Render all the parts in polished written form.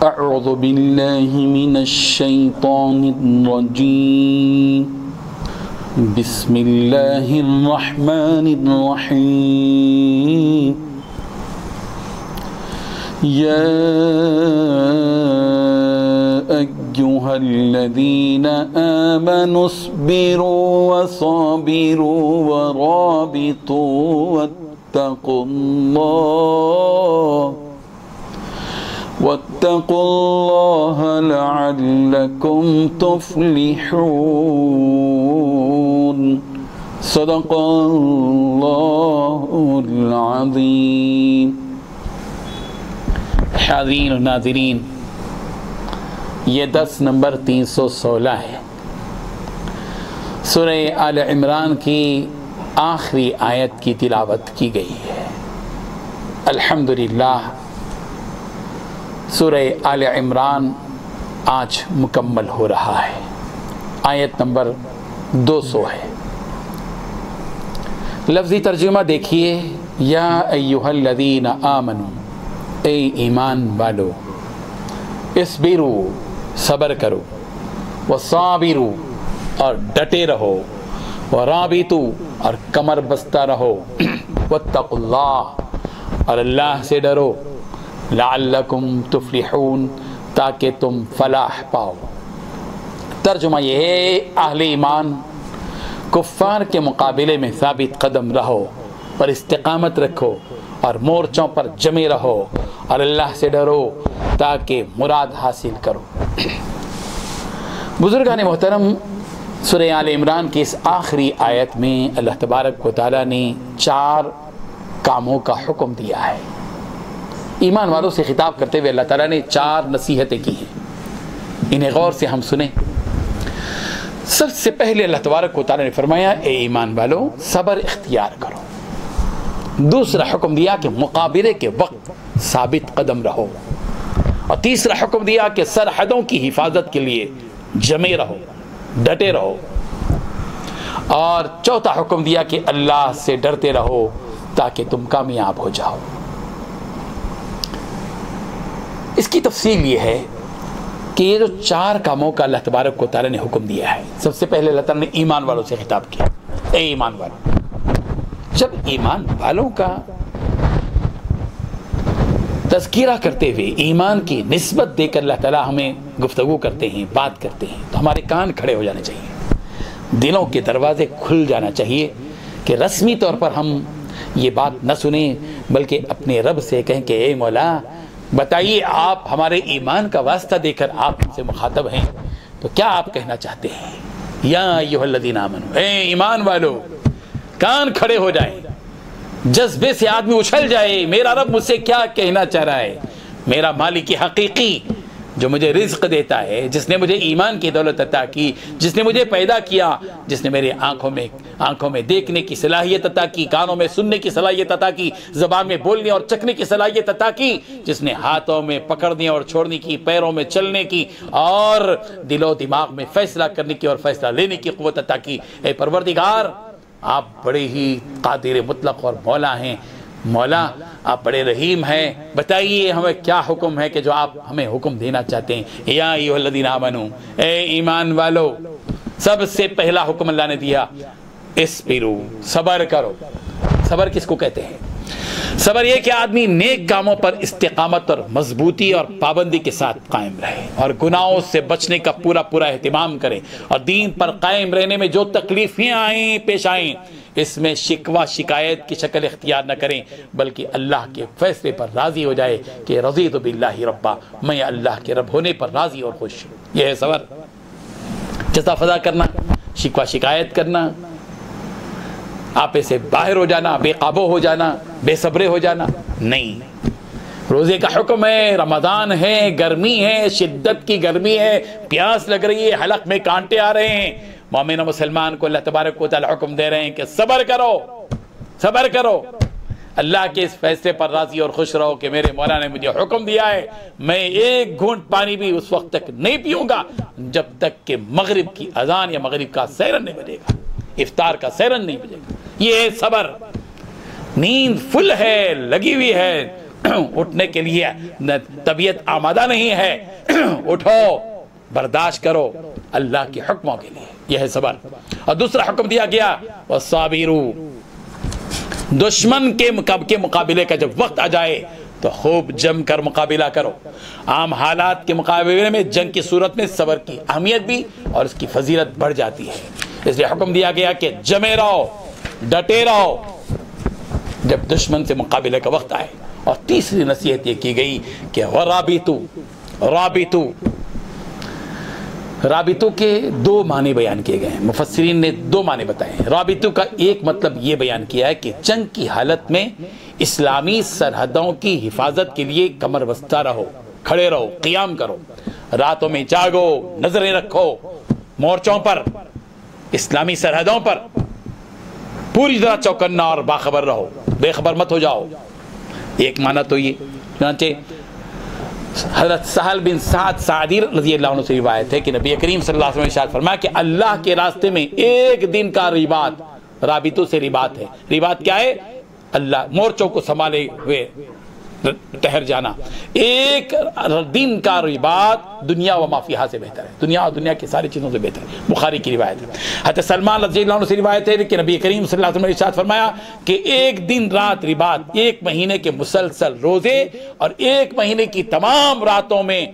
أعوذ بالله من الشيطان الرجيم بسم الله الرحمن الرحيم يا أيها الذين آمنوا اصبروا وصابروا ورابطوا واتقوا الله لعلكم تفلحون صدق الله العظيم. حاضرین و ناظرین، یہ درس نمبر 316 ہے. سورہ آل عمران کی آخری آیت کی تلاوت کی گئی ہے. الحمدللہ سورہ آل عمران آج مکمل ہو رہا ہے. آیت نمبر 200 ہے. لفظی ترجمہ دیکھیے، یا ایہا الذین آمنوا، اے ایمان والو، اصبروا، صبر کرو، وصابروا، اور ڈٹے رہو، ورابطوا، اور کمر بستہ رہو، واتقوا اللہ، اور اللہ سے ڈرو، لعلکم تفلحون، تاکہ تم فلاح پاؤ. ترجمہ یہ ہے، اہل ایمان کفار کے مقابلے میں ثابت قدم رہو اور استقامت رکھو اور مورچوں پر جمے رہو اور اللہ سے ڈرو تاکہ مراد حاصل کرو. بزرگان محترم، سورہ آل عمران کی اس آخری آیت میں اللہ تبارک و تعالیٰ نے 4 کاموں کا حکم دیا ہے. ایمان والوں سے خطاب کرتے ہوئے اللہ تعالیٰ نے 4 نصیحتیں کی ہیں. انہیں غور سے ہم سنیں. سب سے پہلے اللہ تبارک و تعالیٰ نے فرمایا، اے ایمان والو، صبر اختیار کرو. دوسرا حکم دیا کہ مقابلے کے وقت ثابت قدم رہو. اور تیسرا حکم دیا کہ سرحدوں کی حفاظت کے لیے جمے رہو، ڈٹے رہو. اور چوتھا حکم دیا کہ اللہ سے ڈرتے رہو تاکہ تم کامیاب ہو جاؤ. اس کی تفصیل یہ ہے کہ یہ جو 4 کاموں کا اللہ تبارک و تعالیٰ نے حکم دیا ہے، سب سے پہلے اللہ تعالیٰ نے ایمان والوں سے خطاب کیا، اے ایمان والوں. جب ایمان والوں کا تذکرہ کرتے ہوئے ایمان کی نسبت دے کر اللہ تعالیٰ ہمیں گفتگو کرتے ہیں، بات کرتے ہیں، تو ہمارے کان کھڑے ہو جانے چاہیے، دلوں کے دروازے کھل جانا چاہیے کہ رسمی طور پر ہم یہ بات نہ سنیں بلکہ اپنے رب سے کہیں کہ اے مولا بتائیے، آپ ہمارے ایمان کا واسطہ دے کر آپ ہم سے مخاطب ہیں، تو کیا آپ کہنا چاہتے ہیں؟ یا ایھا الذین آمنوا، اے ایمان والو، کان کھڑے ہو جائیں، جذبے سے آدمی اچھل جائے، میرا رب مجھ سے کیا کہنا چاہ رہا ہے. میرا مالک حقیقی جو مجھے رزق دیتا ہے، جس نے مجھے ایمان کی دولت عطا کی، جس نے مجھے پیدا کیا، جس نے میرے آنکھوں میں دیکھنے کی صلاحیت عطا کی، کانوں میں سننے کی صلاحیت عطا کی، زبان میں بولنے اور چکھنے کی صلاحیت عطا کی، جس نے ہاتھوں میں پکڑنے اور چھوڑنے کی، پیروں میں چلنے کی، اور دل و دماغ میں فیصلہ کرنے کی اور فیصلہ لینے کی قوت عطا کی. اے پروردگار، آپ بڑے ہی قادر مطلق اور مولا ہیں. مولا، آپ بڑے رحیم ہیں، بتائیے ہمیں کیا حکم ہے کہ جو آپ ہمیں حکم دینا چاہتے ہیں. یا ایھا الذین آمنوا، اے ایمان والو، سب سے پہلا حکم اللہ نے دیا، اصبروا، صبر کرو. صبر کس کو کہتے ہیں؟ صبر یہ کہ آدمی نیک کاموں پر استقامت اور مضبوطی اور پابندی کے ساتھ قائم رہے اور گناہوں سے بچنے کا پورا اہتمام کرے، اور دین پر قائم رہنے میں جو تکلیفیں پیش آئیں اس میں شکوہ شکایت کی شکل اختیار نہ کریں بلکہ اللہ کے فیصلے پر راضی ہو جائے کہ رضیت باللہ ربا، میں اللہ کے رب ہونے پر راضی اور خوش ہوں. یہ ہے صبر. جزا فضا کرنا، شکوہ شکایت کرنا، آپے سے باہر ہو جانا، بے قابو ہو جانا، بے صبرے ہو جانا نہیں. روزے کا حکم ہے، رمضان ہے، گرمی ہے، شدت کی گرمی ہے، پیاس لگ رہی ہے، حلق میں کانٹے آ رہے ہیں. مومن و مسلمان کو اللہ تبارک و تعالی حکم دے رہے ہیں کہ صبر کرو، صبر کرو، اللہ کے اس فیصلے پر راضی اور خوش رہو کہ میرے مولا نے مجھے حکم دیا ہے، میں 1 گھونٹ پانی بھی اس وقت تک نہیں پیوں گا جب تک کہ مغرب کی اذان یا مغرب کا سیرن نہیں بجے گا، افطار کا سیرن نہیں بجے گا. یہ ہے صبر. نیند فل ہے، لگی ہوئی ہے، اٹھنے کے لیے طبیعت آمادہ نہیں ہے، اٹھو، برداشت کرو اللہ کے حکموں کے لیے، یہ ہے صبر۔ اور دوسرا حکم دیا گیا وَالصَّابِرُونَ، دشمن کے مقابلے کا جب وقت آ جائے تو خوب جم کر مقابلہ کرو۔ عام حالات کے مقابلے میں جنگ کی صورت میں صبر کی اہمیت بھی اور اس کی فضیلت بڑھ جاتی ہے، اس لیے حکم دیا گیا کہ جمے رہو، ڈٹے رہو جب دشمن سے مقابلے کا وقت آئے۔ اور تیسری نصیحت یہ کی گئی کہ رابطوں کے دو معنی بیان کیے گئے ہیں، مفسرین نے دو معنی بتائے ہیں۔ رابطوں کا ایک مطلب یہ بیان کیا ہے کہ جنگ کی حالت میں اسلامی سرحدوں کی حفاظت کے لیے کمر بستہ رہو، کھڑے رہو، قیام کرو، راتوں میں جاگو، نظریں رکھو، مورچوں پر، اسلامی سرحدوں پر پوری طرح چوکنا اور باخبر رہو، بے خبر مت ہو جاؤ۔ ایک معنی تو یہ، چنانچہ حضرت سہل بن سعد سعدی رضی اللہ عنہ سے روایت ہے کہ نبی کریم صلی اللہ علیہ وسلم نے ارشاد فرمایا کہ اللہ کے راستے میں ایک دن کا رابطوں سے رباط ہے۔ رباط کیا ہے؟ اللہ مورچوں کو سنبھالے ہوئے ٹہر جانا۔ ایک دن کا رباط دنیا و ما فیہا سے بہتر ہے، دنیا اور دنیا کی ساری چیزوں سے بہتر ہے، بخاری کی روایت ہے۔ حضرت سلمان رضی اللہ عنہ سے روایت ہے کہ نبی کریم صلی اللہ علیہ وسلم نے ارشاد فرمایا کہ ایک دن رات رباط ایک مہینے کے مسلسل روزے اور ایک مہینے کی تمام راتوں میں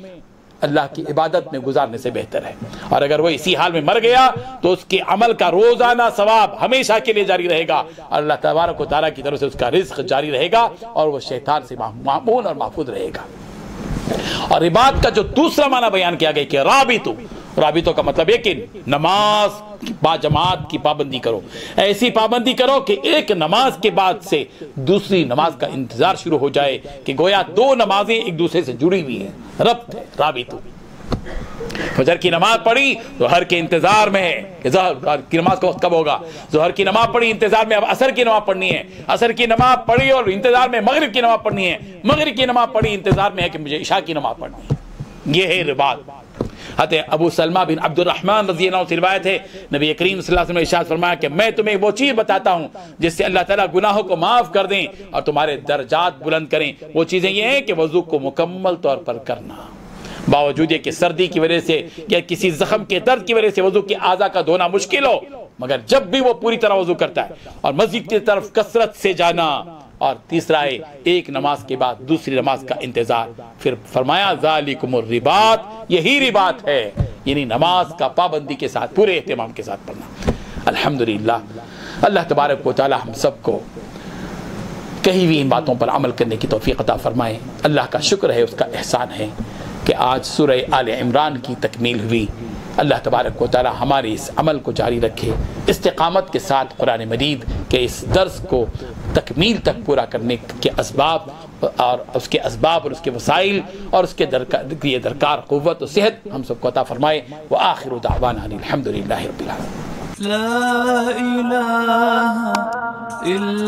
اللہ کی عبادت میں گزارنے سے بہتر ہے۔ اور اگر وہ اسی حال میں مر گیا تو اس کے عمل کا روزانہ ثواب ہمیشہ کے لیے جاری رہے گا، اور اللہ تبارک و تعالیٰ کی طرف سے اس کا رزق جاری رہے گا اور وہ شیطان سے مامون اور محفوظ رہے گا۔ اور رباط کا جو دوسرا معنی بیان کیا گیا کہ رابطوں کا مطلب ہے کہ نماز با جماعت کی پابندی کرو، ایسی پابندی کرو کہ ایک نماز کے بعد سے دوسری نماز کا انتظار شروع ہو جائے، کہ گویا دو نمازیں ایک دوسرے سے جڑی ہوئی ہیں، ربط ہے، رابطوں۔ فجر کی نماز پڑھی ظہر کے انتظار میں ہے کہ ظہر کی نماز کا وقت کب ہوگا، ظہر کی نماز پڑھی انتظار میں اب عصر کی نماز پڑھنی ہے، عصر کی نماز پڑھی اور انتظار میں مغرب کی نماز پڑھنی ہے، مغرب کی نماز پڑھی انتظار میں ہے کہ مجھے عشاء کی نماز پڑھنی ہے۔ یہ ہے رباط۔ حضرت ابو سلمہ بن عبد الرحمن رضی اللہ عنہ سے روایت ہے نبی کریم صلی اللہ علیہ وسلم نے ارشاد فرمایا کہ میں تمہیں وہ چیز بتاتا ہوں جس سے اللہ تعالیٰ گناہوں کو معاف کر دیں اور تمہارے درجات بلند کریں۔ وہ چیزیں یہ ہیں کہ وضو کو مکمل طور پر کرنا، باوجود یہ کہ سردی کی وجہ سے یا کسی زخم کے درد کی وجہ سے وضو کے اعضاء کا دھونا مشکل ہو، مگر جب بھی وہ پوری طرح وضو کرتا ہے، اور مسجد کی طرف کثرت سے جانا، اور تیسرا ہے ایک نماز کے بعد دوسری نماز کا انتظار۔ پھر فرمایا ذالکم الرباط، یہی رباط ہے، یعنی نماز کا پابندی کے ساتھ پورے اہتمام کے ساتھ پڑھنا۔ الحمدللہ، اللہ تبارک و تعالی ہم سب کو کہیں بھی ان باتوں پر عمل کرنے کی توفیق عطا فرمائے۔ اللہ کا شکر ہے، اس کا احسان ہے کہ آج سورہ آل عمران کی تکمیل ہوئی۔ اللہ تبارک و تعالی ہمارے اس عمل کو جاری رکھے، استقامت کے ساتھ قرآن مجید کے اس درس کو تکمیل تک پورا کرنے کے اسباب اور اس کے وسائل اور اس کے درکار قوت و صحت ہم سب کو عطا فرمائے۔ وآخر دعوانا الحمدللہ رب العالمین۔ لا الہ الا